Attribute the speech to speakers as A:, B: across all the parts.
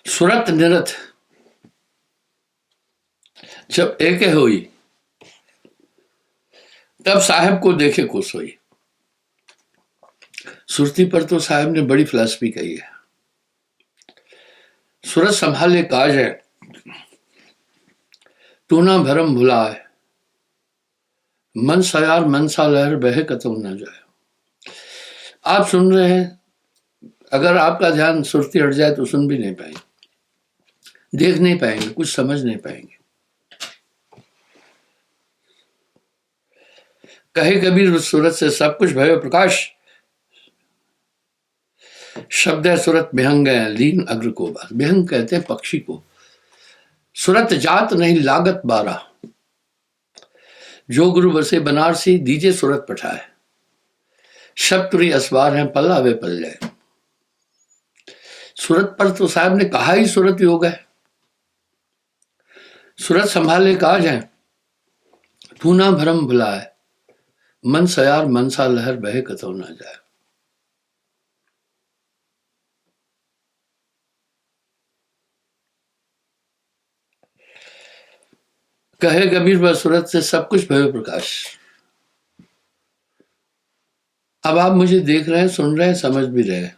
A: सुरत निरत जब एक हुई, तब साहब को देखे को सोई। सुरती पर तो साहब ने बड़ी फिलॉसफी कही है। सूरत संभाले काज है, तू ना भरम भुलाए, मन सयार मनसा लहर बहे कतौ न जाए। आप सुन रहे हैं, अगर आपका ध्यान सुरती हट जाए तो सुन भी नहीं पाएंगे, देख नहीं पाएंगे, कुछ समझ नहीं पाएंगे। कहे कबीर सूरत से सब कुछ भयो प्रकाश, शब्द है सूरत बिहंग है लीन अग्र को बास। बिहंग कहते हैं पक्षी को। सूरत जात नहीं लागत बारा, जो गुरु बसे बनारसी दीजे सूरत पठाए। शब्द असवार है पल्ला वे पल जाए। सूरत पर तो साहब ने कहा ही सूरत योग है। सूरत संभाले काज है, तू ना भरम भुलाए, मन सयार मनसा लहर बहे कतौ ना जाए। कहे कबीर व सूरत से सब कुछ भयो प्रकाश। अब आप मुझे देख रहे हैं, सुन रहे हैं, समझ भी रहे हैं।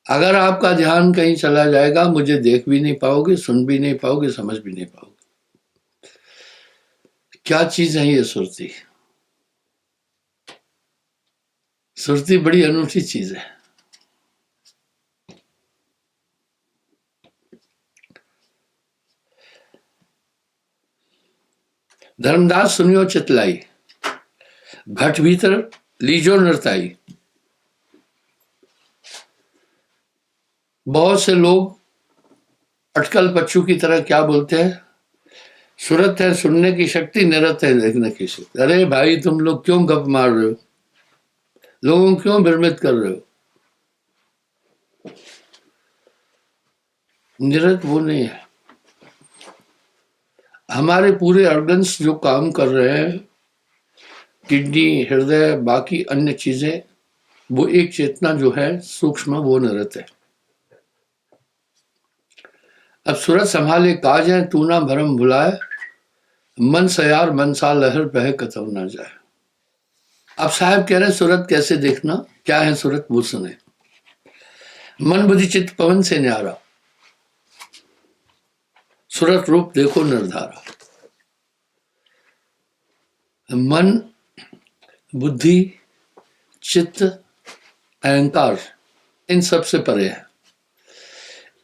A: अगर आपका ध्यान कहीं चला जाएगा, मुझे देख भी नहीं पाओगे, सुन भी नहीं पाओगे, समझ भी नहीं पाओगे। क्या चीज है ये सुरती? सुरती बड़ी अनूठी चीज है। धर्मदास सुनियो चितलाई, भट भीतर लीजो नृताई। बहुत से लोग अटकल पच्चू की तरह क्या बोलते हैं, सूरत है सुनने की शक्ति, निरत है देखने की शक्ति। अरे भाई, तुम लोग क्यों गप मार रहे हो, लोगों क्यों भ्रमित कर रहे हो? निरत वो नहीं है। हमारे पूरे ऑर्गन्स जो काम कर रहे हैं, किडनी, हृदय, बाकी अन्य चीजें, वो एक चेतना जो है सूक्ष्म, वो निरत है। अब सूरत संभाले काज है, तू ना भरम भुलाए, मन सयार मनसा लहर बहे कतौ ना जाए। अब साहब कह रहे हैं सूरत कैसे देखना, क्या है सूरत वो सुने। मन बुद्धि चित्त पवन से न्यारा, सूरत रूप देखो निर्धारा। मन, बुद्धि, चित्त, अहंकार, इन सब से परे है।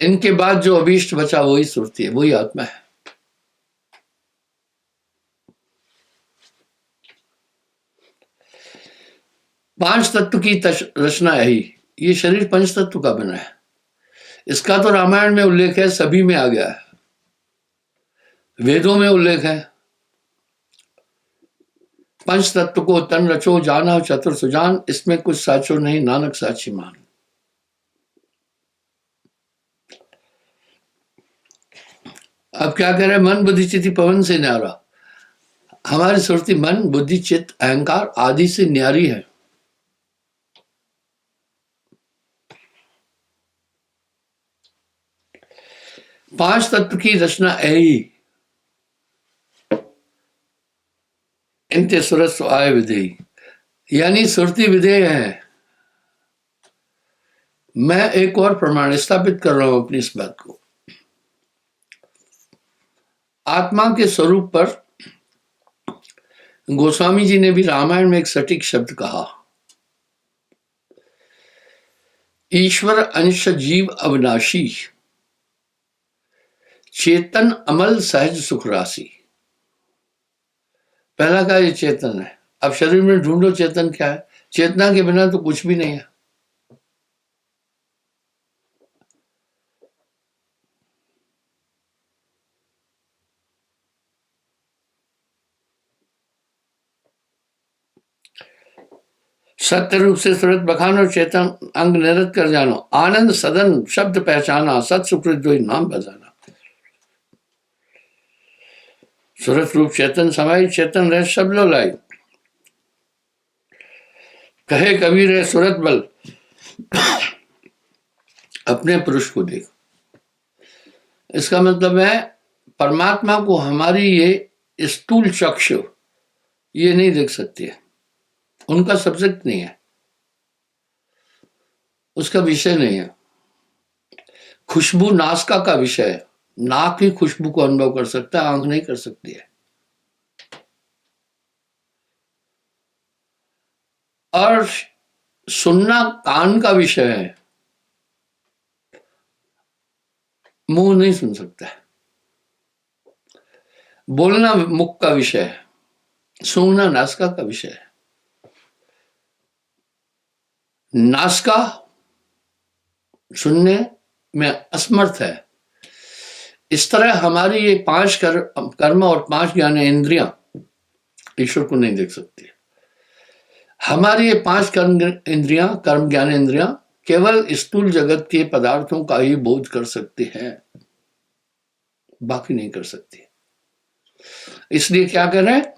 A: इनके बाद जो अभीष्ट बचा वही सुरती है, वही आत्मा है। पांच तत्व की रचना यही। ये शरीर पंच तत्व का बना है। इसका तो रामायण में उल्लेख है, सभी में आ गया है, वेदों में उल्लेख है। पंच तत्व को तन रचो जाना चतुर सुजान, इसमें कुछ साचो नहीं नानक साची मान। अब क्या कह रहे हैं, मन बुद्धि चित्त पवन से न्यारा। हमारी सुरती मन बुद्धि चित्त अहंकार आदि से न्यारी है। पांच तत्व की रचना यही। इनते सुरत सो आए विधेय, यानी सुरती विधेय है। मैं एक और प्रमाण स्थापित कर रहा हूं अपनी इस बात को। आत्मा के स्वरूप पर गोस्वामी जी ने भी रामायण में एक सटीक शब्द कहा, ईश्वर अंश जीव अविनाशी, चेतन अमल सहज सुख राशि। पहला का ये चेतन है। अब शरीर में ढूंढो चेतन क्या है। चेतना के बिना तो कुछ भी नहीं है। सत्य रूप से सूरत बखानो, चेतन अंग निरत कर जानो, आनंद सदन शब्द पहचाना, सत सुकृत जो नाम बजाना। सूरत रूप चेतन समाई, चेतन रह सब लो लाई। कहे कबीर है सूरत बल, अपने पुरुष को देख। इसका मतलब है परमात्मा को हमारी ये स्थूल चक्षु ये नहीं देख सकती है, उनका सब्जेक्ट नहीं है, उसका विषय नहीं है। खुशबू नासिका का विषय है, नाक ही खुशबू को अनुभव कर सकता है, आंख नहीं कर सकती है। और सुनना कान का विषय है, मुंह नहीं सुन सकता है। बोलना मुख का विषय है, सूंघना नासिका का विषय है। नासिका सुनने में असमर्थ है। इस तरह हमारी ये 5 कर्म और 5 ज्ञान इंद्रियां ईश्वर को नहीं देख सकती। हमारी ये 5 कर्म ज्ञान इंद्रियां केवल स्थूल जगत के पदार्थों का ही बोध कर सकती है, बाकी नहीं कर सकती। इसलिए क्या करें,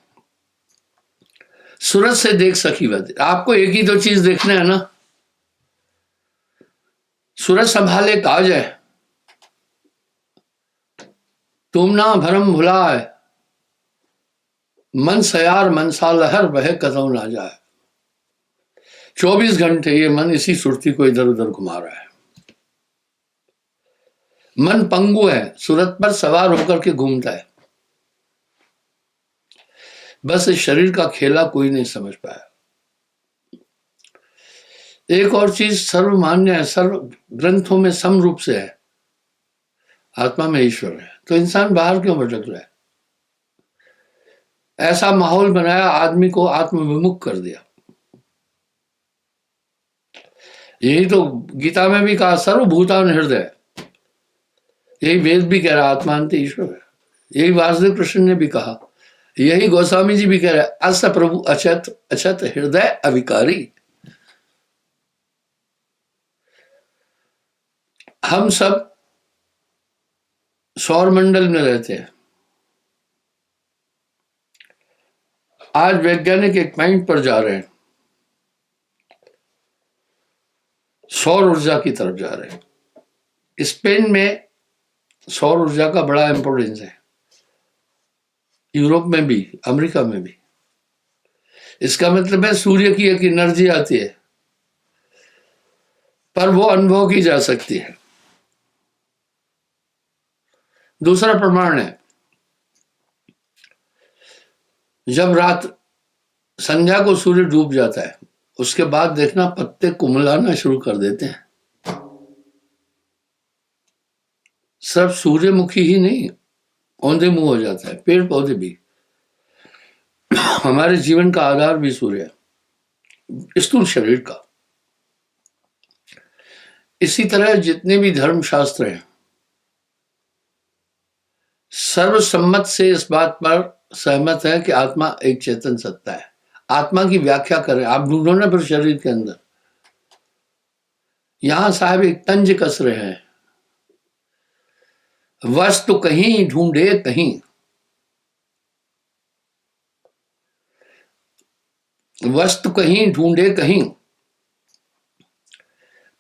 A: सूरज से देख सखी वद। आपको एक ही 2 चीज देखना है ना, सूरज संभाले काज है, तुम ना भरम भुलाए, मन सयार मनसा लहर बहे कदम ना जाए। 24 घंटे ये मन इसी सुरती को इधर उधर घुमा रहा है। मन पंगु है, सूरत पर सवार होकर के घूमता है, बस इस शरीर का खेला कोई नहीं समझ पाया। एक और चीज सर्वमान्य है, सर्व ग्रंथों में सम रूप से है, आत्मा में ईश्वर है। तो इंसान बाहर क्यों भटक रहा है? ऐसा माहौल बनाया, आदमी को आत्मविमुख कर दिया। यही तो गीता में भी कहा, सर्वभूतान हृदय। यही वेद भी कह रहा आत्मांत ईश्वर है। यही वासुदेव कृष्ण ने भी कहा, यही गोस्वामी जी भी कह रहे, अस प्रभु अचत अचत हृदय अविकारी। हम सब सौर मंडल में रहते हैं। आज वैज्ञानिक एक पॉइंट पर जा रहे हैं, सौर ऊर्जा की तरफ जा रहे हैं। स्पेन में सौर ऊर्जा का बड़ा इंपोर्टेंस है, यूरोप में भी, अमेरिका में भी। इसका मतलब है सूर्य की एक एनर्जी आती है, पर वो अनुभव की जा सकती है। दूसरा प्रमाण है, जब रात संध्या को सूर्य डूब जाता है, उसके बाद देखना पत्ते कुमलाना शुरू कर देते हैं। सिर्फ सूर्यमुखी ही नहीं, औंधे मुंह हो जाता है, पेड़ पौधे भी। हमारे जीवन का आधार भी सूर्य है, स्थूल शरीर का। इसी तरह जितने भी धर्म शास्त्र हैं, सर्वसम्मत से इस बात पर सहमत है कि आत्मा एक चेतन सत्ता है। आत्मा की व्याख्या करें, आप ढूंढो ना फिर शरीर के अंदर। यहां साहब एक तंज कस रहे हैं, वस्तु कहीं ढूंढे कहीं, वस्तु कहीं ढूंढे कहीं,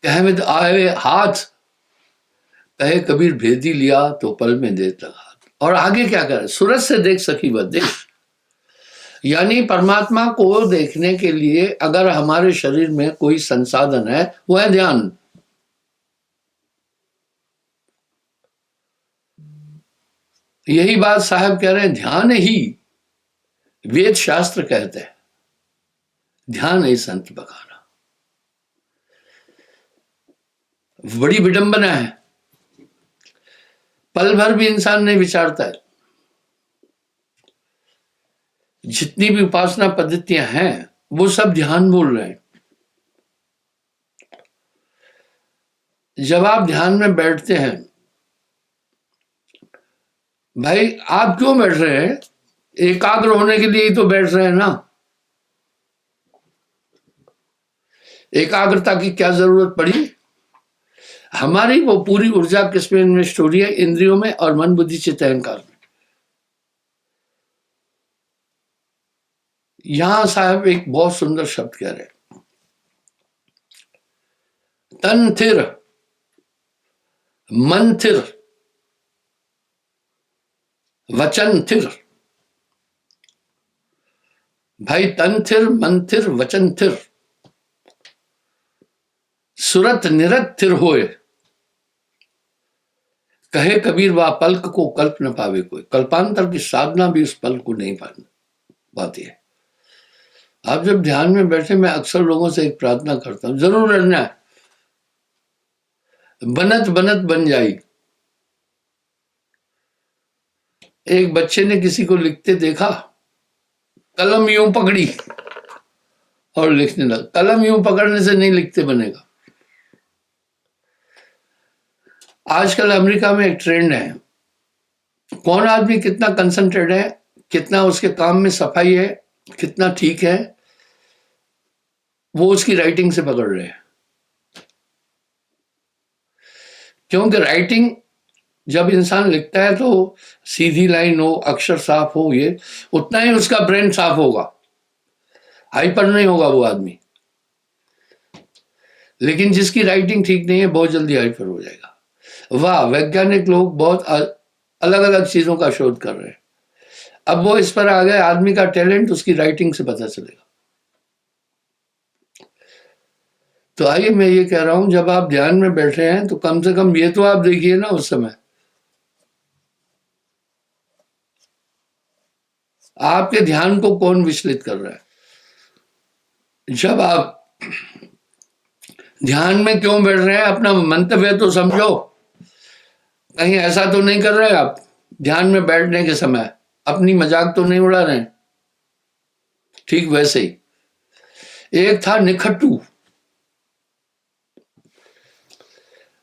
A: कहमिद आए हाथ, कहे कबीर भेदी लिया तो पल में देत लगा। और आगे क्या करे, सूरज से देख सकी वह देश। यानी परमात्मा को देखने के लिए अगर हमारे शरीर में कोई संसाधन है, वो है ध्यान। यही बात साहब कह रहे हैं, ध्यान ही वेद शास्त्र कहते हैं, ध्यान ही संत बखाना। बड़ी विडंबना है, पल भर भी इंसान नहीं विचारता है। जितनी भी उपासना पद्धतियां हैं, वो सब ध्यान बोल रहे हैं। जब आप ध्यान में बैठते हैं, भाई आप क्यों बैठ रहे हैं? एकाग्र होने के लिए ही तो बैठ रहे हैं ना। एकाग्रता की क्या जरूरत पड़ी? हमारी वो पूरी ऊर्जा किसमें इन्वेस्ट हो रही है? इंद्रियों में और मन बुद्धि चित्त अहंकार में। यहां साहब एक बहुत सुंदर शब्द कह रहे हैं, तन थिर मन थिर, वचन थिर। भाई तन थिर, मन थिर, वचन थिर। सुरत निरत थिर होए, कहे कबीर वा पलक को कल्प न पावे कोई। कल्पांतर की साधना भी उस पल को नहीं पाती है। आप जब ध्यान में बैठे, मैं अक्सर लोगों से एक प्रार्थना करता हूं, जरूर रहना है, बनत बनत बन जाई। एक बच्चे ने किसी को लिखते देखा, कलम यूं पकड़ी और लिखने लगा। कलम यूं पकड़ने से नहीं लिखते बनेगा। आजकल अमेरिका में एक ट्रेंड है, कौन आदमी कितना कंसंट्रेट है, कितना उसके काम में सफाई है, कितना ठीक है, वो उसकी राइटिंग से पकड़ रहे हैं। क्योंकि राइटिंग जब इंसान लिखता है तो सीधी लाइन हो, अक्षर साफ हो, ये उतना ही उसका ब्रेन साफ होगा, हाइपर नहीं होगा वो आदमी। लेकिन जिसकी राइटिंग ठीक नहीं है, बहुत जल्दी हाइपर हो जाएगा। वाह, वैज्ञानिक लोग बहुत अलग अलग चीजों का शोध कर रहे हैं। अब वो इस पर आ गए, आदमी का टैलेंट उसकी राइटिंग से पता चलेगा। तो आइए, मैं ये कह रहा हूं, जब आप ध्यान में बैठे हैं तो कम से कम ये तो आप देखिए ना, उस समय आपके ध्यान को कौन विचलित कर रहा है। जब आप ध्यान में क्यों बैठ रहे हैं, अपना मंतव्य तो समझो। कहीं ऐसा तो नहीं कर रहे आप ध्यान में बैठने के समय अपनी मजाक तो नहीं उड़ा रहे। ठीक वैसे ही एक था निखट्टू,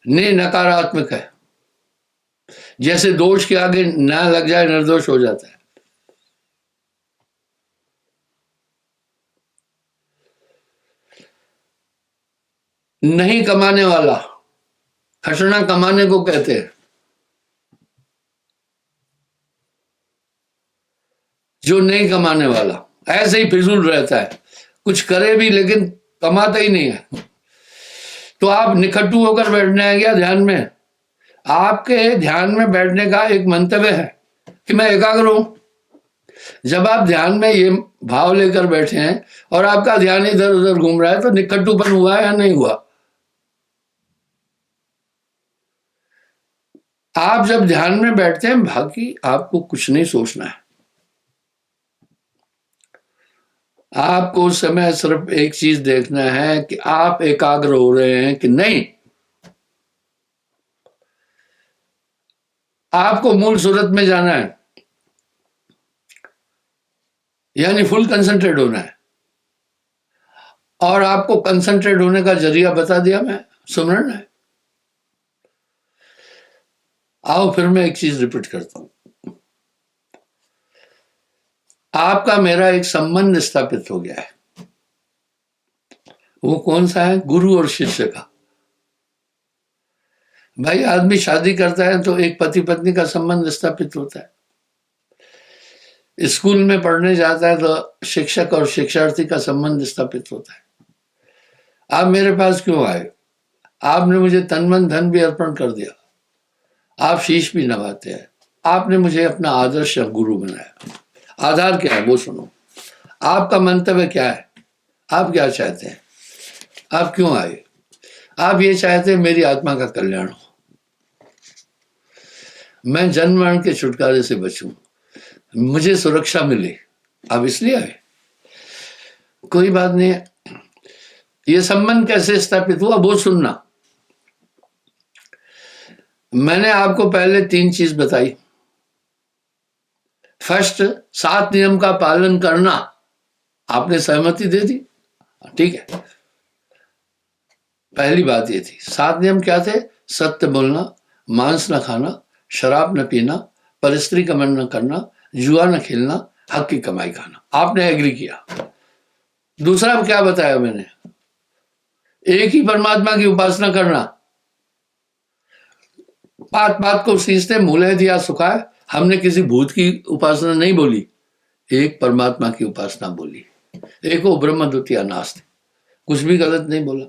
A: ने नकारात्मक है, जैसे दोष के आगे ना लग जाए निर्दोष हो जाता है। नहीं कमाने वाला, खटना कमाने को कहते हैं। जो नहीं कमाने वाला ऐसे ही फिजूल रहता है, कुछ करे भी लेकिन कमाता ही नहीं है। तो आप निखट्टू होकर बैठने हैं क्या ध्यान में? आपके ध्यान में बैठने का एक मंतव्य है कि मैं एकाग्र हूं। जब आप ध्यान में ये भाव लेकर बैठे हैं और आपका ध्यान इधर उधर घूम रहा है, तो निखट्टूपन हुआ है या नहीं हुआ? आप जब ध्यान में बैठते हैं, बाकी आपको कुछ नहीं सोचना है। आपको उस समय सिर्फ एक चीज देखना है कि आप एकाग्र हो रहे हैं कि नहीं। आपको मूल सूरत में जाना है, यानी फुल कंसंट्रेट होना है। और आपको कंसंट्रेट होने का जरिया बता दिया मैं, सुमरण है। आओ फिर मैं एक चीज रिपीट करता हूं। आपका मेरा एक संबंध स्थापित हो गया है। वो कौन सा है? गुरु और शिष्य का। भाई आदमी शादी करता है तो एक पति पत्नी का संबंध स्थापित होता है। स्कूल में पढ़ने जाता है तो शिक्षक और शिक्षार्थी का संबंध स्थापित होता है। आप मेरे पास क्यों आए? आपने मुझे तन मन धन भी अर्पण कर दिया, आप शीश भी नवाते हैं, आपने मुझे अपना आदर्श गुरु बनाया। आधार क्या है वो सुनो। आपका मंतव्य क्या है? आप क्या चाहते हैं? आप क्यों आए? आप ये चाहते हैं मेरी आत्मा का कल्याण हो, मैं जन्म मरण के छुटकारे से बचूं, मुझे सुरक्षा मिले। आप इसलिए आए। कोई बात नहीं है। ये संबंध कैसे स्थापित हुआ वो सुनना। मैंने आपको पहले 3 चीज बताई। फर्स्ट, 7 नियम का पालन करना। आपने सहमति दे दी, ठीक है। पहली बात ये थी। 7 नियम क्या थे? सत्य बोलना, मांस न खाना, शराब न पीना, परस्त्री का मन न करना, जुआ न खेलना, हक की कमाई खाना। आपने एग्री किया। दूसरा क्या बताया मैंने? एक ही परमात्मा की उपासना करना। बात बात को सींचते मूल्य दिया सुखाए। हमने किसी भूत की उपासना नहीं बोली, एक परमात्मा की उपासना बोली। एको ब्रह्म द्वितीय नास्ति, कुछ भी गलत नहीं बोला।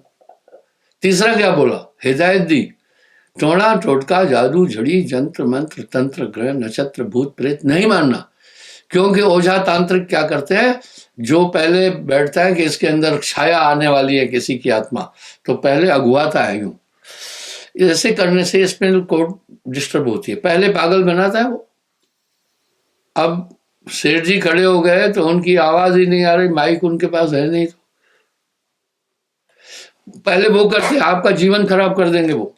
A: तीसरा क्या बोला? हिदायत दी, टोना टोटका जादू झड़ी जंत्र मंत्र तंत्र ग्रह नक्षत्र भूत प्रेत नहीं मानना, क्योंकि ओझा तांत्रिक क्या करते हैं, जो पहले बैठता है कि इसके अंदर छाया आने वाली है किसी की आत्मा, तो पहले अगुवाता है यूं, ऐसे करने से स्पिनल कोड डिस्टर्ब होती है, पहले पागल बनाता है वो। अब सेठ जी खड़े हो गए तो उनकी आवाज ही नहीं आ रही, माइक उनके पास है नहीं, तो पहले वो करते, आपका जीवन खराब कर देंगे वो।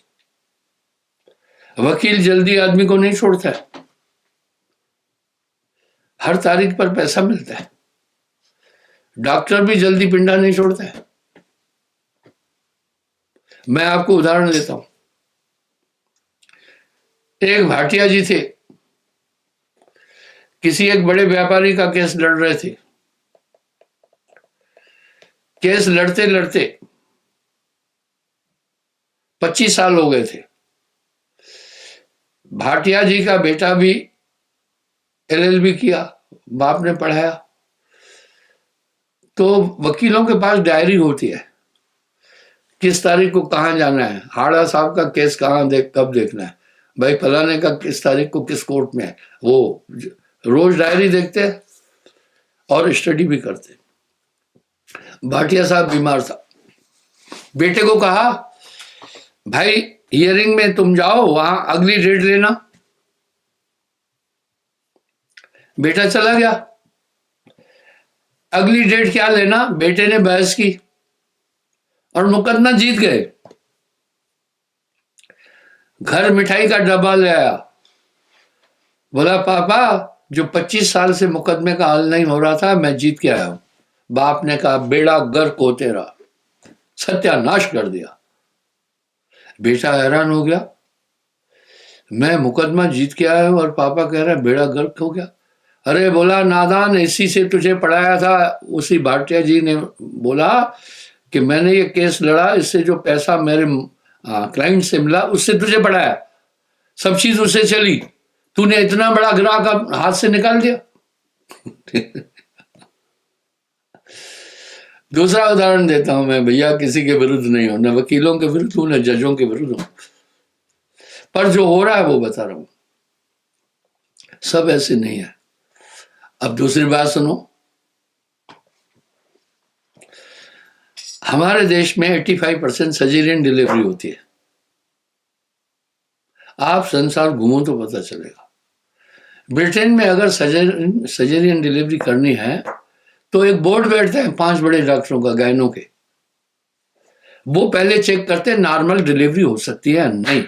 A: वकील जल्दी आदमी को नहीं छोड़ता है, हर तारीख पर पैसा मिलता है। डॉक्टर भी जल्दी पिंडा नहीं छोड़ता है। मैं आपको उदाहरण देता हूं, एक भाटिया जी थे, किसी एक बड़े व्यापारी का केस लड़ रहे थे। केस लड़ते लड़ते 25 साल हो गए थे। भाटिया जी का बेटा भी LLB किया, बाप ने पढ़ाया। तो वकीलों के पास डायरी होती है, किस तारीख को कहाँ जाना है, हाड़ा साहब का केस कहाँ कब देखना है, भाई फलाने का किस तारीख को किस कोर्ट में है, वो रोज डायरी देखते और स्टडी भी करते। भाटिया साहब बीमार था, बेटे को कहा भाई हियरिंग में तुम जाओ, वहां अगली डेट लेना। बेटा चला गया, अगली डेट क्या लेना, बेटे ने बहस की और मुकदमा जीत गए। घर मिठाई का डब्बा ले आया, बोला पापा जो 25 साल से मुकदमे का हल नहीं हो रहा था मैं जीत के आया हूं। बाप ने कहा बेड़ा गर्क हो तेरा, सत्यानाश कर दिया। बेटा हैरान हो गया, मैं मुकदमा जीत के आया हूं और पापा कह रहा है बेड़ा गर्क हो गया। अरे बोला नादान, इसी से तुझे पढ़ाया था। उसी भाटिया जी ने बोला कि मैंने ये केस लड़ा, इससे जो पैसा मेरे क्लाइंट से मिला उससे तुझे पढ़ाया, सब चीज उससे चली, तूने इतना बड़ा ग्राहक अब हाथ से निकाल दिया। दूसरा उदाहरण देता हूं मैं, भैया किसी के विरुद्ध नहीं हूं, न वकीलों के विरुद्ध हूं न जजों के विरुद्ध हूं, पर जो हो रहा है वो बता रहा हूं, सब ऐसे नहीं है। अब दूसरी बात सुनो, हमारे देश में 85% सर्जरियन डिलीवरी होती है। आप संसार घूमो तो पता चलेगा। ब्रिटेन में अगर सर्जरियन डिलीवरी करनी है तो एक बोर्ड बैठते हैं 5 बड़े डॉक्टरों का, गायनों के, वो पहले चेक करते हैं नॉर्मल डिलीवरी हो सकती है नहीं।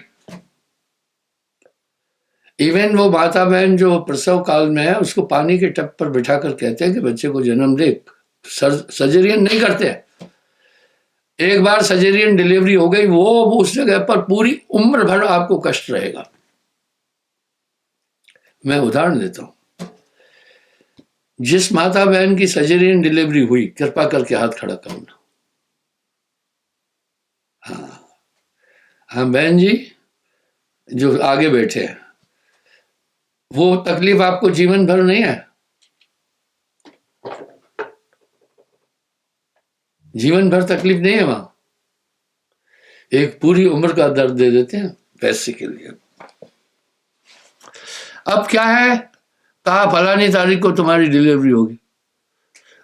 A: इवन वो माता बहन जो प्रसव काल में है उसको पानी के टब पर बिठाकर कहते हैं कि बच्चे को जन्म दे, सर्जरियन नहीं करते हैं। एक बार सर्जरियन डिलीवरी हो गई, वो उस जगह पर पूरी उम्र भर आपको कष्ट रहेगा। मैं उदाहरण देता हूं, जिस माता बहन की सर्जरियन डिलीवरी हुई कृपा करके हाथ खड़ा करना। हाँ बहन जी जो आगे बैठे हैं, वो तकलीफ आपको जीवन भर नहीं है, जीवन भर तकलीफ नहीं है, वहां एक पूरी उम्र का दर्द दे देते हैं पैसे के लिए। अब क्या है, कहा फलानी तारीख को तुम्हारी डिलीवरी होगी।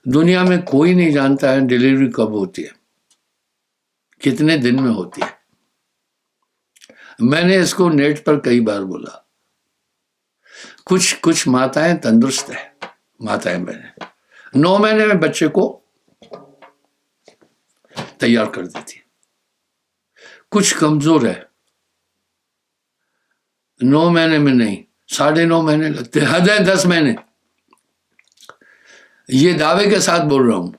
A: दुनिया में कोई नहीं जानता है डिलीवरी कब होती है, कितने दिन में होती है। मैंने इसको नेट पर कई बार बोला, कुछ माताएं तंदुरुस्त है, माताएं बहनें 9 महीने में बच्चे को तैयार कर देती है, कुछ कमजोर है 9 महीने में नहीं 9.5 महीने लगते, हद है 10 महीने। ये दावे के साथ बोल रहा हूं।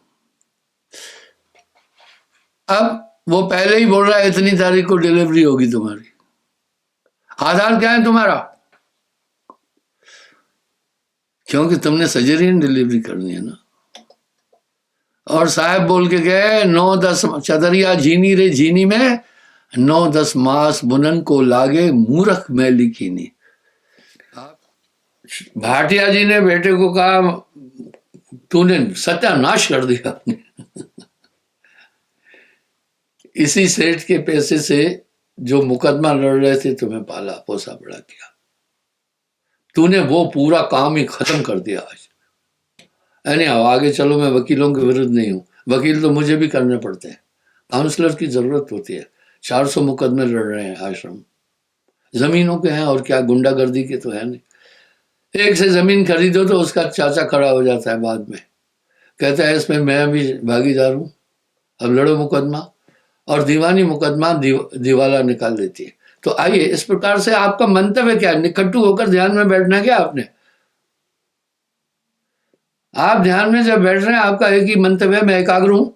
A: अब वो पहले ही बोल रहा है इतनी तारीख को डिलीवरी होगी तुम्हारी। आधार क्या है तुम्हारा? क्योंकि तुमने सर्जरियन डिलीवरी करनी है ना। और साहब बोल के गए 9-10 चदरिया झीनी रे झीनी में 9-10 मास बुनन को लागे मूर्ख में लिखी नहीं। भाटिया जी ने बेटे को कहा तूने सत्यानाश कर दिया इसी सेठ के पैसे से जो मुकदमा लड़ रहे थे तुम्हें पाला पोसा बड़ा किया, तूने वो पूरा काम ही खत्म कर दिया आज। यानी अब आगे चलो, मैं वकीलों के विरुद्ध नहीं हूँ, वकील तो मुझे भी करने पड़ते हैं, काउंसलर की जरूरत होती है। 400 मुकदमे लड़ रहे हैं आश्रम, जमीनों के हैं और क्या, गुंडागर्दी के तो है नहीं। एक से जमीन खरीदो तो उसका चाचा खड़ा हो जाता है बाद में, कहता है इसमें मैं भी भागीदार हूँ, अब लड़ो मुकदमा, और दीवानी मुकदमा दिवाला निकाल देती है। तो आइए, इस प्रकार से आपका मंतव्य क्या है? निकट्टू होकर ध्यान में बैठना है क्या आपने? आप ध्यान में जब बैठ रहे हैं, आपका एक ही मंतव्य, मैं एकाग्र हूं।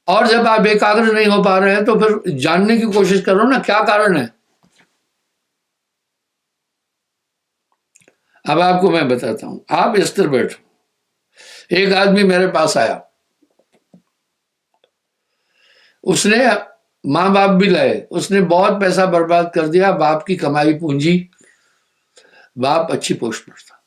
A: और जब आप एकाग्र नहीं हो पा रहे हैं तो फिर जानने की कोशिश करो ना, क्या कारण है। अब आपको मैं बताता हूं, आप स्थिर बैठो। एक आदमी मेरे पास आया, उसने माँ बाप भी लाए, उसने बहुत पैसा बर्बाद कर दिया, बाप की कमाई पूंजी, बाप अच्छी पोस्ट पर था।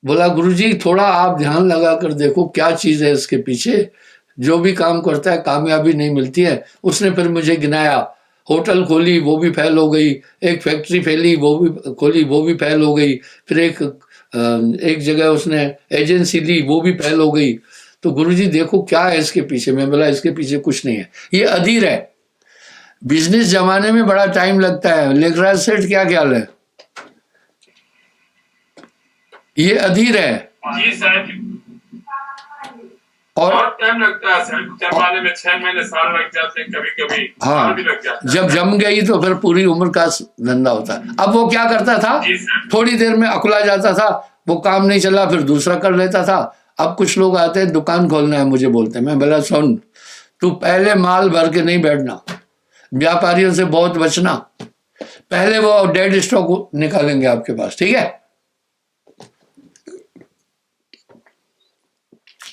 A: बोला गुरुजी थोड़ा आप ध्यान लगा कर देखो क्या चीज है इसके पीछे, जो भी काम करता है कामयाबी नहीं मिलती है। उसने फिर मुझे गिनाया, होटल खोली वो भी फेल हो गई, एक फैक्ट्री फैली वो भी खोली वो भी फेल हो गई, फिर एक जगह उसने एजेंसी ली वो भी फेल हो गई। तो गुरुजी देखो क्या है इसके पीछे। मैं बोला इसके पीछे कुछ नहीं है, ये अधीर है। बिजनेस जमाने में बड़ा टाइम लगता है, लेखराज सेठ क्या ख्याल है? ये अधीर है
B: जी साहब,
A: और
B: बहुत टाइम लगता है सर, जमाने में 6 महीने साल लग जाते हैं, कभी कभी
A: हाँ,
B: भी लग जाता है।
A: जब जम गई तो फिर पूरी उम्र का धंधा होता है। अब वो क्या करता था, थोड़ी देर में अकुला जाता था, वो काम नहीं चला फिर दूसरा कर लेता था। अब कुछ लोग आते हैं दुकान खोलना है मुझे बोलते हैं, मैं बोला सुन तू पहले माल भर के नहीं बैठना, व्यापारियों से बहुत बचना, पहले वो डेड स्टॉक निकालेंगे आपके पास, ठीक है।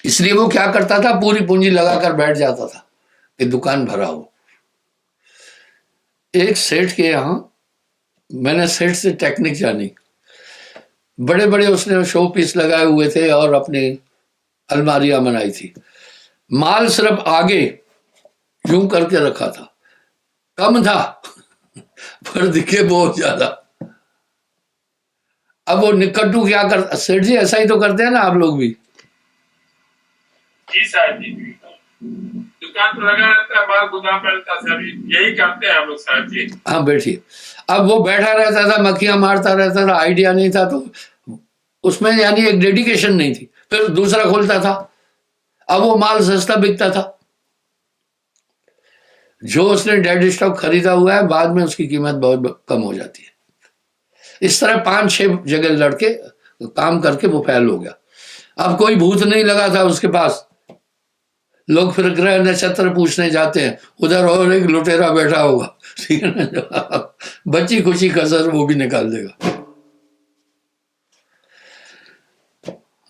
A: इसलिए वो क्या करता था, पूरी पूंजी लगाकर बैठ जाता था कि दुकान भरा हो। एक सेठ के यहाँ मैंने सेठ से टेक्निक जानी, बड़े बड़े उसने शो पीस लगाए हुए थे और अपनी अलमारियां बनाई थी, माल सिर्फ आगे यूं करके रखा था, कम था पर दिखे बहुत ज्यादा। अब वो निकट्टू क्या कर, सेठ जी ऐसा ही तो करते हैं ना आप लोग भी?
B: जी साहब जी, दुकान पर लगा रहता है, माल गोदाम पर रहता है, यही करते हैं हम लोग साहब जी।
A: हाँ बैठिए। अब वो बैठा रहता था, मक्खियां मारता रहता था, आइडिया नहीं था, तो उसमें यानी एक डेडिकेशन नहीं थी। फिर दूसरा खोलता था, अब वो माल सस्ता बिकता था, जो उसने डेड स्टॉक खरीदा हुआ है बाद में उसकी कीमत बहुत कम हो जाती है। इस तरह 5-6 जगह लड़के काम करके वो फेल हो गया। अब कोई भूत नहीं लगा था उसके पास, लोग फिर ग्रह नक्षत्र पूछने जाते हैं, उधर और एक लुटेरा बैठा होगा, ठीक है ना, बच्ची खुशी कसर वो भी निकाल देगा।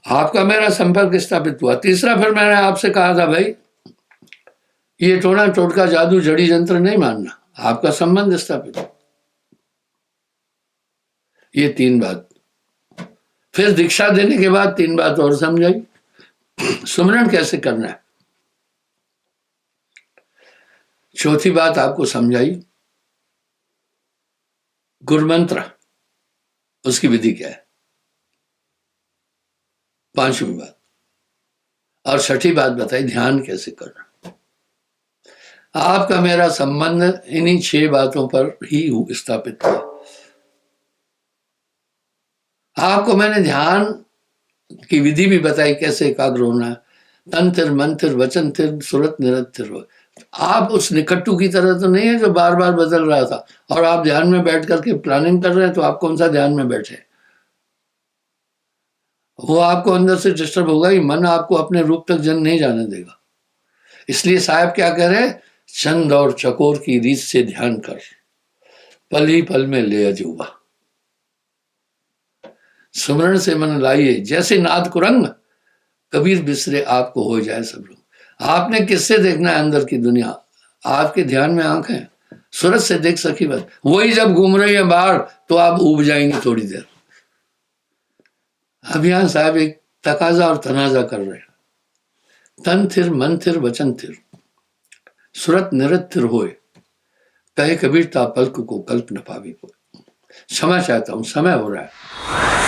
A: आपका मेरा संपर्क स्थापित हुआ। तीसरा, फिर मैंने आपसे कहा था भाई ये टोना टोटका जादू जड़ी यंत्र नहीं मानना, आपका संबंध स्थापित हो। ये 3 बात। फिर दीक्षा देने के बाद 3 बात और समझाई, सुमरन कैसे करना है। चौथी बात आपको समझाई, गुरुमंत्र उसकी विधि क्या है। 5वीं बात, और 6ठी बात बताई ध्यान कैसे करना। आपका मेरा संबंध इन्हीं 6 बातों पर ही स्थापित हुआ। आपको मैंने ध्यान की विधि भी बताई, कैसे एकाग्र होना है, तंत्र मंत्र वचन तिर सुरत निरंतर। आप उस निकट्टू की तरह तो नहीं है जो बार बार बदल रहा था, और आप ध्यान में बैठ करके प्लानिंग कर रहे हैं, तो आप कौन सा ध्यान में बैठे, वो आपको अंदर से डिस्टर्ब होगा ही, मन आपको अपने रूप तक जन नहीं जाने देगा। इसलिए साहब क्या कह रहे हैं, चंद और चकोर की रीत से ध्यान कर, पल ही पल में ले अजूबा। सुमरण से मन लाइए जैसे नाद कुरंग, कबीर बिसरे आपको हो जाए सब लोग। आपने किससे देखना है अंदर की दुनिया, आपके ध्यान में आंख है, सूरज से देख सकी बस, वही जब घूम रही है बाहर तो आप उब जाएंगे थोड़ी देर। अब यहां साहब एक तकाजा और तनाजा कर रहे हैं, तन थिर मन थिर वचन थिर। सुरत निरत्तर होए, कहे कबीर ता पलक को कल्प न पावे कोई। क्षमा चाहता हूँ, समय हो रहा है।